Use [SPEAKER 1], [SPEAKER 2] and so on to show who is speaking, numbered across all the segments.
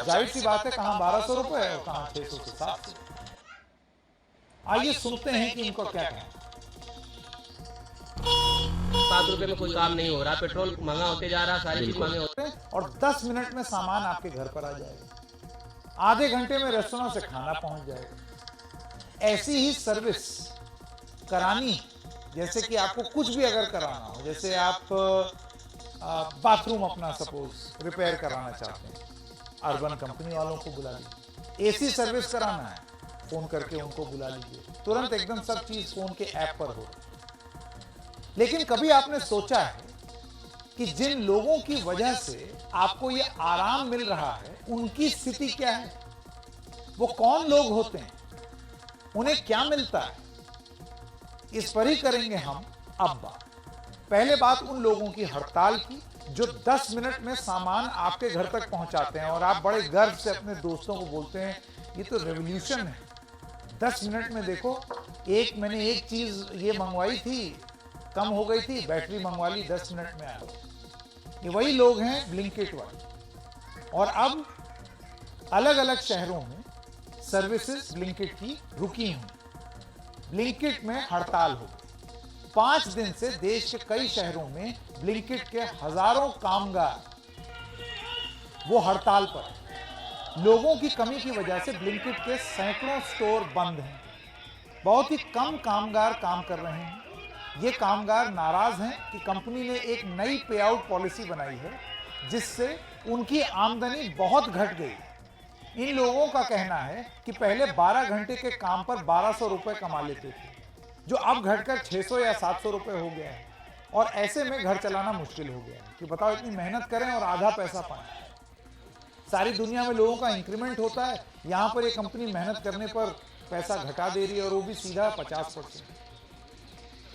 [SPEAKER 1] जाहिर सी बात है कहाँ 1200 रुपए और कहाँ 600 से 700। आइए सुनते हैं कि इनको क्या कहना।
[SPEAKER 2] 7 रुपए में कोई काम नहीं हो रहा, पेट्रोल महंगा होते जा रहा, सारी चीज महंगे होते हैं।
[SPEAKER 1] और 10 मिनट में सामान आपके घर पर आ जाएगा, आधे घंटे में रेस्टोरेंट से खाना पहुंच जाएगा। ऐसी ही सर्विस करानी, जैसे कि आपको कुछ भी अगर कराना हो, जैसे आप बाथरूम अपना सपोज रिपेयर कराना चाहते हैं, अर्बन कंपनी वालों को बुला लीजिए। एसी सर्विस कराना है, फोन करके उनको बुला लीजिए, तुरंत एकदम सब चीज फोन के ऐप पर हो। लेकिन कभी आपने सोचा है कि जिन लोगों की वजह से आपको ये आराम मिल रहा है उनकी स्थिति क्या है? वो कौन लोग होते हैं, उन्हें क्या मिलता है? इस पर ही करेंगे हम अब बात। पहले बात उन लोगों की हड़ताल की जो 10 मिनट में सामान आपके घर तक पहुंचाते हैं और आप बड़े गर्व से अपने दोस्तों को बोलते हैं ये तो रेवोल्यूशन है। 10 मिनट में देखो, मैंने एक चीज ये मंगवाई थी, कम हो गई थी, बैटरी मंगवा ली, 10 मिनट में आया। ये वही लोग हैं ब्लिंकिट वाले। और अब अलग अलग शहरों में सर्विसेज ब्लिंकिट की रुकी हुई। ब्लिंकिट में हड़ताल हो गई। 5 दिन से देश के कई शहरों में ब्लिंकिट के हजारों कामगार वो हड़ताल पर। लोगों की कमी की वजह से ब्लिंकिट के सैकड़ों स्टोर बंद हैं। बहुत ही कम कामगार काम कर रहे हैं। ये कामगार नाराज हैं कि कंपनी ने एक नई पे आउट पॉलिसी बनाई है जिससे उनकी आमदनी बहुत घट गई। इन लोगों का कहना है कि पहले 12 घंटे के काम पर 1200 रुपए कमा लेते थे, जो अब घटकर 600 या 700 रुपए हो गया है। और ऐसे में घर चलाना मुश्किल हो गया है कि बताओ इतनी मेहनत करें और आधा पैसा पाएं। सारी दुनिया में लोगों का इंक्रीमेंट होता है, यहां पर ये कंपनी मेहनत करने पर पैसा घटा दे रही है और वो भी सीधा 50%।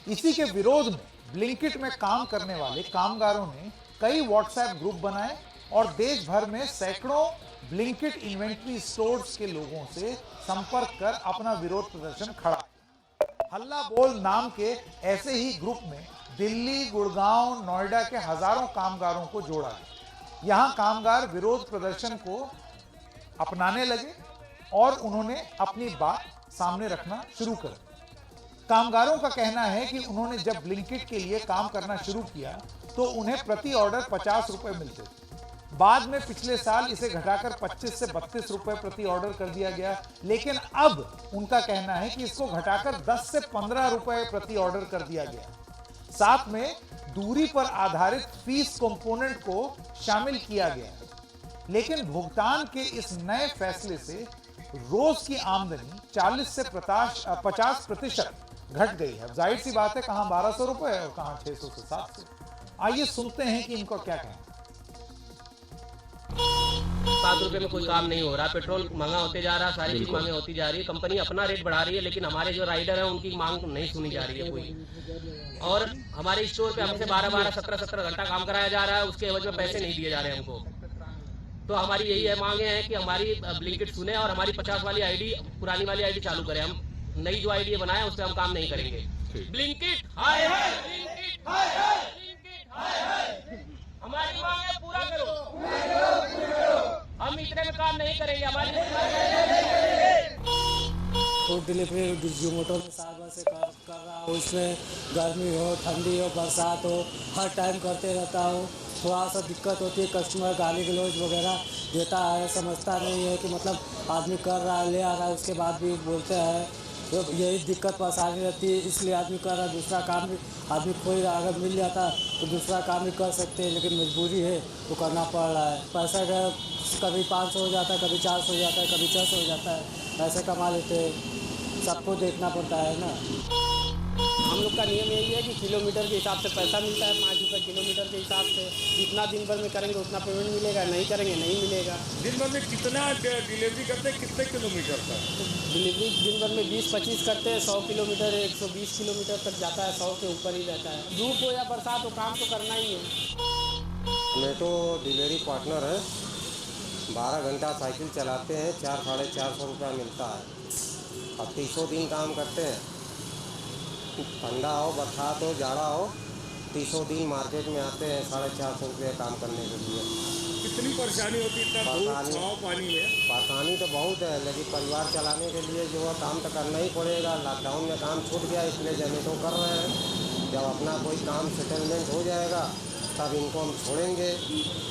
[SPEAKER 1] इसी के विरोध में ब्लिंकिट में काम करने वाले कामगारों ने कई व्हाट्सएप ग्रुप बनाए और देश भर में सैकड़ों ब्लिंकिट इन्वेंट्री स्टोर्स के लोगों से संपर्क कर अपना विरोध प्रदर्शन खड़ा। हल्ला बोल नाम के ऐसे ही ग्रुप में दिल्ली, गुड़गांव, नोएडा के हजारों कामगारों को जोड़ा गया। यहां कामगार विरोध प्रदर्शन को अपनाने लगे और उन्होंने अपनी बात सामने रखना शुरू कर दी। कामगारों का कहना है कि उन्होंने जब ब्लिंकिट के लिए काम करना शुरू किया तो उन्हें प्रति ऑर्डर 50 रुपए मिलते थे। बाद में पिछले साल इसे घटाकर 25 से 32 रुपए प्रति ऑर्डर कर दिया गया। लेकिन अब उनका कहना है कि इसको घटाकर 10 से 15 रुपए प्रति ऑर्डर कर दिया गया। साथ में दूरी पर आधारित फीस कंपोनेंट को शामिल किया गया। लेकिन भुगतान के इस नए फैसले से रोज की आमदनी 40 से 50% घट गई है। जाहिर सी बात है कहां 1200 रुपए और कहां 600 से 700। आइए सुनते हैं कि इनको क्या कहना।
[SPEAKER 2] 7 रुपए में कोई काम नहीं हो रहा, पेट्रोल महंगा होते जा रहा, सारी चीज महंगे होती जा रही है। कंपनी अपना रेट बढ़ा रही है लेकिन हमारे जो राइडर है उनकी मांग नहीं सुनी जा रही है कोई। और हमारे स्टोर पे हमसे 12-12, 17-17 घंटा काम कराया जा रहा है, उसके एवज में पैसे नहीं दिए जा रहे हैं हमको। तो हमारी यही है मांगे हैं कि हमारी ब्लिंकिट सुने और हमारी 50 वाली आईडी, पुरानी वाली आईडी चालू करें। हम नई जो आईडी बनाए उस पर हम काम नहीं करेंगे। ब्लिंकिट हाय हाय, ब्लिंकिट हाय हाय, ब्लिंकिट हाय हाय। हमारी मांगे पूरा करो, हम इतने में काम नहीं करेंगे। हमारी
[SPEAKER 3] फूड डिलीवरी जोमेटो में साल से कर रहा हूँ। उसमें गर्मी हो, ठंडी हो, बरसात हो, हर टाइम करते रहता हूँ। थोड़ा सा दिक्कत होती है, कस्टमर गाली गलौज वगैरह देता है, समझता नहीं है कि मतलब आदमी कर रहा है, ले आ रहा है, उसके बाद भी बोलते हैं। तो यही दिक्कत परेशानी रहती है, इसलिए आदमी कर रहा है। दूसरा काम भी आदमी कोई अगर मिल जाता तो दूसरा काम भी कर सकते हैं, लेकिन मजबूरी है तो करना पड़ रहा है। पैसा का कभी 500 हो जाता है, कभी 400 हो जाता है, कभी 600 हो जाता है, ऐसे कमा लेते हैं। सबको देखना पड़ता है ना। हम लोग का नियम यही है कि किलोमीटर के हिसाब से पैसा मिलता है, 5 रुपये किलोमीटर के हिसाब से। जितना दिन भर में करेंगे उतना पेमेंट मिलेगा, नहीं करेंगे नहीं मिलेगा।
[SPEAKER 4] दिन भर में कितना डिलीवरी करते हैं, कितने किलोमीटर का?
[SPEAKER 3] डिलीवरी दिन भर में 20-25 करते हैं। 100 किलोमीटर 120 किलोमीटर तक जाता है, 100 के ऊपर ही रहता है। धूप हो या बरसात हो, काम तो करना ही है।
[SPEAKER 5] जोमेटो डिलीवरी पार्टनर है, 12 घंटा साइकिल चलाते हैं, 400-450 रुपया मिलता है। अब 300 दिन काम करते हैं, ठंडा हो, बरसात हो, जाड़ा हो, 300 दिन मार्केट में आते हैं 450 रुपये काम करने के लिए।
[SPEAKER 4] कितनी परेशानी होती है इतना धूप
[SPEAKER 5] परेशानी-
[SPEAKER 4] छाव पानी में?
[SPEAKER 5] परेशानी तो बहुत है, लेकिन परिवार चलाने के लिए जो है काम तो करना ही पड़ेगा। लॉकडाउन में काम छूट गया, इसलिए जोमेटो कर रहे हैं। जब अपना कोई काम सेटलमेंट हो जाएगा तब इनको हम छोड़ेंगे।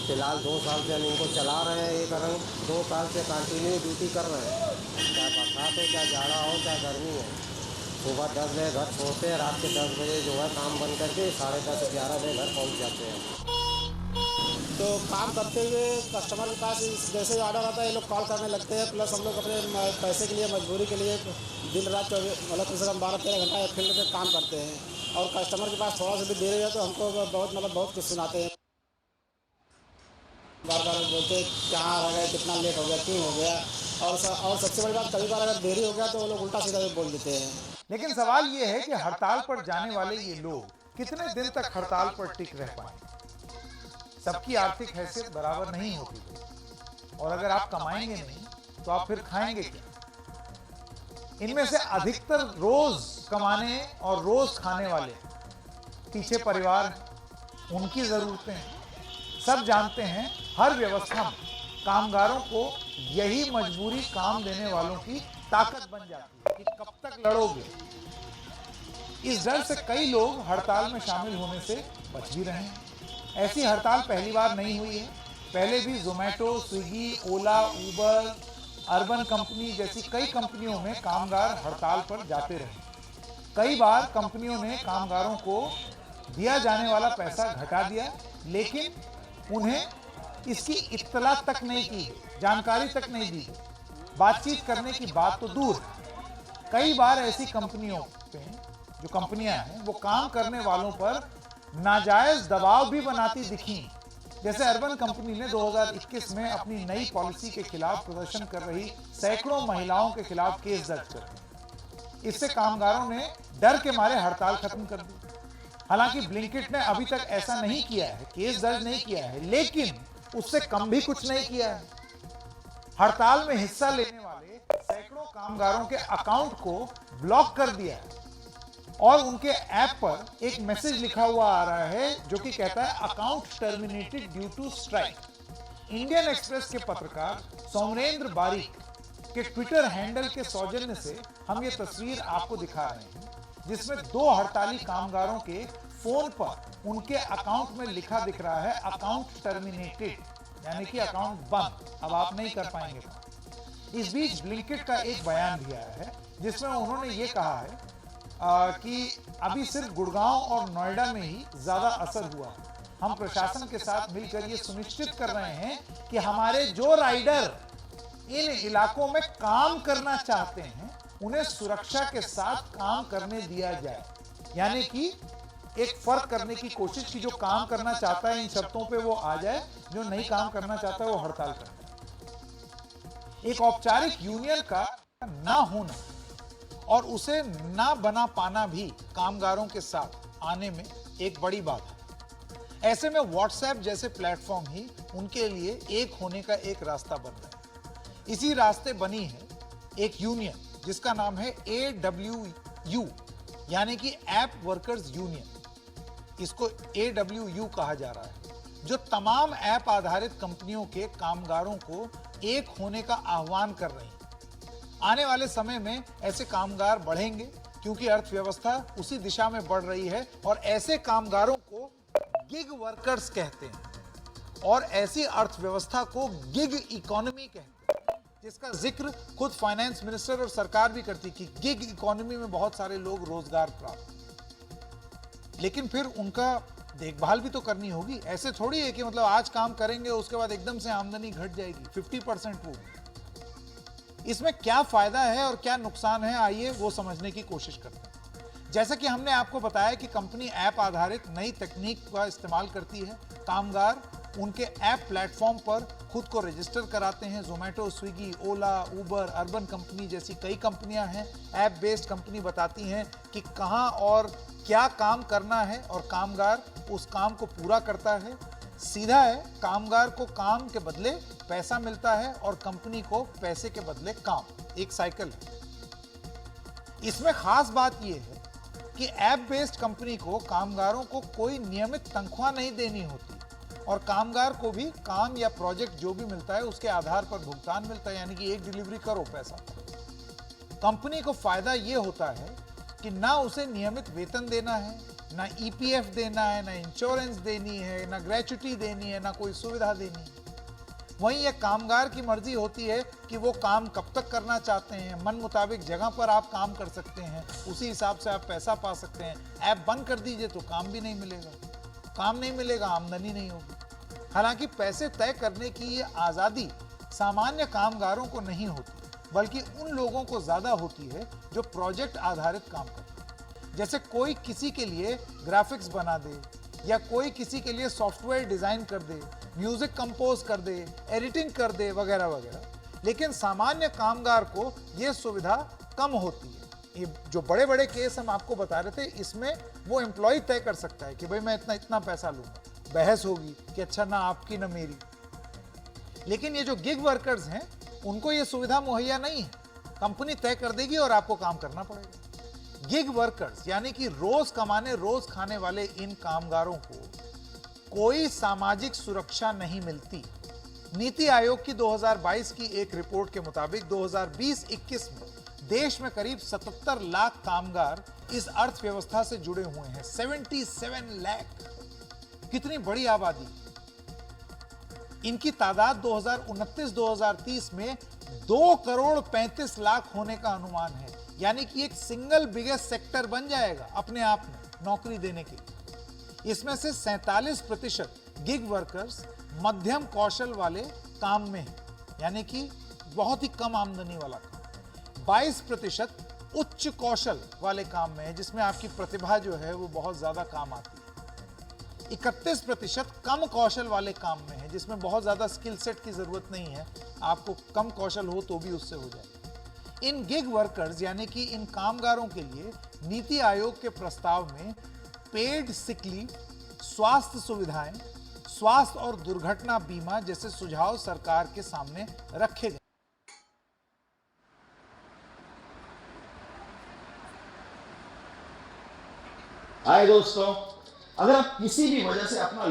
[SPEAKER 5] फिलहाल 2 साल से हम इनको चला रहे हैं। एक रंग 2 साल से कंटिन्यू ड्यूटी कर रहे हैं, चाहे बरसात हो, चाहे जाड़ा हो, चाहे गर्मी हो। सुबह 10 बजे घर छोड़ते हैं, रात के 10 बजे जो है काम बंद करके 10:30 11 बजे घर पहुंच जाते हैं।
[SPEAKER 3] तो काम करते हुए कस्टमर के पास जैसे ऑर्डर आता है ये लोग कॉल करने लगते हैं। प्लस हम लोग अपने पैसे के लिए, मजबूरी के लिए दिन रात 24 मतलब कम से कम 12-13 घंटा फील्ड में काम करते हैं। और कस्टमर के पास थोड़ा सा भी देर हो जाए तो हमको बहुत कुछ सुनाते हैं। बार बार बोलते हैं कहाँ रह गए, कितना लेट हो गया, क्यों हो गया। और सबसे बड़ी बात, कभी बार अगर देरी हो गया तो वो लोग उल्टा सीधा भी बोल देते हैं।
[SPEAKER 1] लेकिन सवाल ये है कि हड़ताल पर जाने वाले ये लोग कितने दिन तक हड़ताल पर टिक रह पाएंगे। सबकी आर्थिक हैसियत बराबर नहीं होती, और अगर आप कमाएंगे नहीं तो आप फिर खाएंगे क्या। इनमें से अधिकतर रोज कमाने और रोज खाने वाले, पीछे परिवार, उनकी जरूरतें हैं। सब जानते हैं हर व्यवस्था में कामगारों को यही मजबूरी काम देने वालों की ताकत बन जाती है कि कब तक लड़ोगे। इस डर से कई लोग हड़ताल में शामिल होने से बच भी रहे हैं। ऐसी हड़ताल पहली बार नहीं हुई है। पहले भी जोमेटो, स्विगी, ओला, उबर, अर्बन कंपनी जैसी कई कंपनियों में कामगार हड़ताल पर जाते रहे। कई बार कंपनियों ने कामगारों को दिया जाने वाला पैसा घटा दिया, लेकिन उन्हें इसकी इत्तला तक नहीं की, जानकारी तक नहीं दी। बातचीत करने की बात तो दूर है। कई बार ऐसी कंपनियों पे जो कंपनियां हैं वो काम करने वालों पर नाजायज दबाव भी बनाती दिखी। जैसे अर्बन कंपनी ने 2021 में अपनी नई पॉलिसी के खिलाफ प्रदर्शन कर रही सैकड़ों महिलाओं के खिलाफ केस दर्ज कर दिया। इससे कामगारों ने डर के मारे हड़ताल खत्म कर दी। हालांकि ब्लिंकिट ने अभी तक ऐसा नहीं किया है, केस दर्ज नहीं किया है, लेकिन उससे कम भी कुछ नहीं किया है। हड़ताल में हिस्सा लेने वाले सैकड़ों कामगारों के अकाउंट को ब्लॉक कर दिया है और उनके ऐप पर एक मैसेज लिखा हुआ आ रहा है जो कि कहता है account terminated due to strike. Indian Express के पत्रकार सोमरेंद्र बारिक के ट्विटर हैंडल के सौजन्य से हम ये तस्वीर आपको दिखा रहे हैं, जिसमें 2 हड़ताली कामगारों के फोन पर उनके अकाउंट में लिखा दिख रहा है अकाउंट टर्मिनेटेड, यानी कि अकाउंट बंद, अब आप नहीं कर पाएंगे। इस बीच ब्लिंकिट का एक बयान भी आया है जिसमें उन्होंने ये कहा है कि अभी सिर्फ गुड़गांव और नोएडा में ही ज्यादा असर हुआ है। हम प्रशासन के साथ मिलकर ये सुनिश्चित कर रहे हैं कि हमारे जो राइडर इन इलाकों में काम करना चाहते हैं उन्हें सुरक्षा के साथ काम करने दिया जाए। यानी कि एक फर्क करने की कोशिश की जो काम करना चाहता है इन शर्तों पे वो आ जाए, जो नहीं काम करना चाहता है वो हड़ताल करे। एक औपचारिक यूनियन का ना होना और उसे ना बना पाना भी कामगारों के साथ आने में एक बड़ी बात है। ऐसे में व्हाट्सएप जैसे प्लेटफॉर्म ही उनके लिए एक होने का एक रास्ता बन रहा है। इसी रास्ते बनी है एक यूनियन जिसका नाम है AWU, यानी कि ऐप वर्कर्स यूनियन। इसको AWU कहा जा रहा है, जो तमाम ऐप आधारित कंपनियों के कामगारों को एक होने का आह्वान कर रही है। आने वाले समय में ऐसे कामगार बढ़ेंगे क्योंकि अर्थव्यवस्था उसी दिशा में बढ़ रही है और ऐसे कामगारों को गिग वर्कर्स कहते हैं और ऐसी अर्थव्यवस्था को गिग इकोनॉमी कहते हैं, जिसका जिक्र खुद फाइनेंस मिनिस्टर और सरकार भी करती कि गिग इकोनॉमी में बहुत सारे लोग रोजगार प्राप्त, लेकिन फिर उनका देखभाल भी तो करनी होगी। ऐसे थोड़ी है कि मतलब आज काम करेंगे उसके बाद एकदम से आमदनी घट जाएगी 50% वो। इसमें क्या फायदा है और क्या नुकसान है, आइए वो समझने की कोशिश करते हैं। जैसा कि हमने आपको बताया कि कंपनी ऐप आधारित नई तकनीक का इस्तेमाल करती है। कामगार उनके ऐप प्लेटफॉर्म पर खुद को रजिस्टर कराते हैं। जोमेटो, स्विगी, ओला, उबर, अर्बन कंपनी जैसी कई कंपनियां हैं। ऐप बेस्ड कंपनी बताती हैं कि कहां और क्या काम करना है और कामगार उस काम को पूरा करता है। सीधा है, कामगार को काम के बदले पैसा मिलता है और कंपनी को पैसे के बदले काम, एक साइकिल है। इसमें खास बात यह है कि ऐप बेस्ड कंपनी को कामगारों को कोई नियमित तनख्वाह नहीं देनी होती। और कामगार को भी काम या प्रोजेक्ट जो भी मिलता है उसके आधार पर भुगतान मिलता है, यानी कि एक डिलीवरी करो पैसा। कंपनी को फायदा ये होता है कि ना उसे नियमित वेतन देना है, ना ईपीएफ देना है, ना इंश्योरेंस देनी है, ना ग्रेच्युटी देनी है, ना कोई सुविधा देनी है। वहीं यह कामगार की मर्जी होती है कि वो काम कब तक करना चाहते हैं। मन मुताबिक जगह पर आप काम कर सकते हैं, उसी हिसाब से आप पैसा पा सकते हैं। ऐप बंद कर दीजिए तो काम भी नहीं मिलेगा, काम नहीं मिलेगा, आमदनी नहीं होगी। हालांकि पैसे तय करने की ये आज़ादी सामान्य कामगारों को नहीं होती, बल्कि उन लोगों को ज़्यादा होती है जो प्रोजेक्ट आधारित काम करते हैं। जैसे कोई किसी के लिए ग्राफिक्स बना दे, या कोई किसी के लिए सॉफ्टवेयर डिज़ाइन कर दे, म्यूजिक कंपोज कर दे, एडिटिंग कर दे, वगैरह वगैरह। लेकिन सामान्य कामगार को यह सुविधा कम होती है। ये जो बड़े बड़े केस हम आपको बता रहे थे, इसमें वो एम्प्लॉय तय कर सकता है कि भाई मैं इतना पैसा लूंगा। बहस होगी कि अच्छा ना आपकी ना मेरी। लेकिन ये जो गिग वर्कर्स हैं, उनको ये सुविधा मुहैया नहीं है। कंपनी तय कर देगी और आपको काम करना पड़ेगा। गिग वर्कर्स यानी कि रोज कमाने रोज खाने वाले इन कामगारों को कोई सामाजिक सुरक्षा नहीं मिलती। नीति आयोग की 2022 की एक रिपोर्ट के मुताबिक 2020-21 में देश में करीब 77 लाख कामगार इस अर्थव्यवस्था से जुड़े हुए हैं। 77 लाख, कितनी बड़ी आबादी। इनकी तादाद 2029-2030 में 2 करोड़ 35 लाख होने का अनुमान है। यानी कि एक सिंगल बिगेस्ट सेक्टर बन जाएगा अपने आप में नौकरी देने के लिए। इसमें से 47% गिग वर्कर्स मध्यम कौशल वाले काम में है, यानी कि बहुत ही कम आमदनी वाला काम। 22% उच्च कौशल वाले काम में है, जिसमें आपकी प्रतिभा जो है वो बहुत ज्यादा काम आती है। 31% कम कौशल वाले काम में है, जिसमें बहुत ज्यादा स्किल सेट की जरूरत नहीं है, आपको कम कौशल हो तो भी उससे हो जाएगा। इन गिग वर्कर्स यानी कि इन कामगारों के लिए नीति आयोग के प्रस्ताव में पेड सिक लीव, स्वास्थ्य सुविधाएं, स्वास्थ्य और दुर्घटना बीमा जैसे सुझाव सरकार के सामने रखे गए।
[SPEAKER 6] हाय दोस्तों, अगर आप किसी भी वजह से अपना